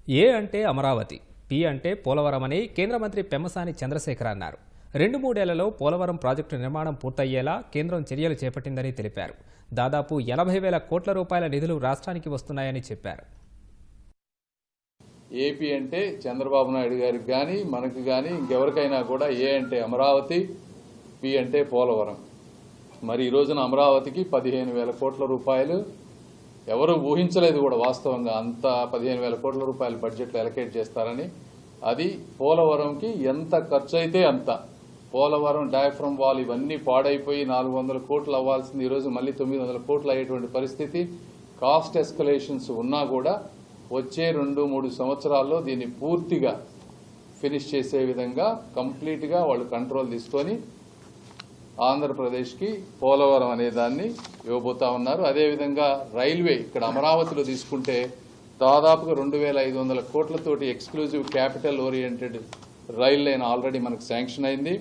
ఏ అంటే అమరావతి, పి అంటే పోలవరం అని కేంద్ర మంత్రి పెమ్మసాని చంద్రశేఖర్ అన్నారు. 2-3 ఏళ్లలో పోలవరం ప్రాజెక్టు నిర్మాణం పూర్తయ్యేలా కేంద్రం చర్యలు చేపట్టిందని తెలిపారు. దాదాపు 80,000 కోట్ల రూపాయల నిధులు రాష్ట్రానికి వస్తున్నాయని చెప్పారు. ఏపీ అంటే చంద్రబాబు నాయుడు గారికి కానీ మనకు కానీ ఇంకెవరికైనా కూడా ఏ అంటే అమరావతి, పి అంటే పోలవరం. మరి ఈ రోజున అమరావతికి 15,000 కోట్ల రూపాయలు ఎవరు ఊహించలేదు కూడా వాస్తవంగా అంత 15,000 కోట్ల రూపాయలు బడ్జెట్లో అలొకేట్ చేస్తారని. అది పోలవరంకి ఎంత ఖర్చు అయితే అంత. పోలవరం డయాఫ్రమ్ వాల్ ఇవన్నీ పాడైపోయి 400 కోట్లు అవ్వాల్సింది ఈరోజు మళ్ళీ 900 కోట్లు అయ్యేటువంటి పరిస్థితి. కాస్ట్ ఎస్కలేషన్స్ ఉన్నా కూడా వచ్చే 2-3 సంవత్సరాల్లో దీన్ని పూర్తిగా ఫినిష్ చేసే విధంగా కంప్లీట్గా వాళ్ళు కంట్రోల్ తీసుకొని ఆంధ్రప్రదేశ్కి పోలవరం అనే దాన్ని ఇవ్వబోతా ఉన్నారు. అదేవిధంగా రైల్వే ఇక్కడ అమరావతిలో తీసుకుంటే దాదాపుగా 2,500 కోట్లతోటి exclusive capital oriented rail line already మనకు శాంక్షన్ అయింది.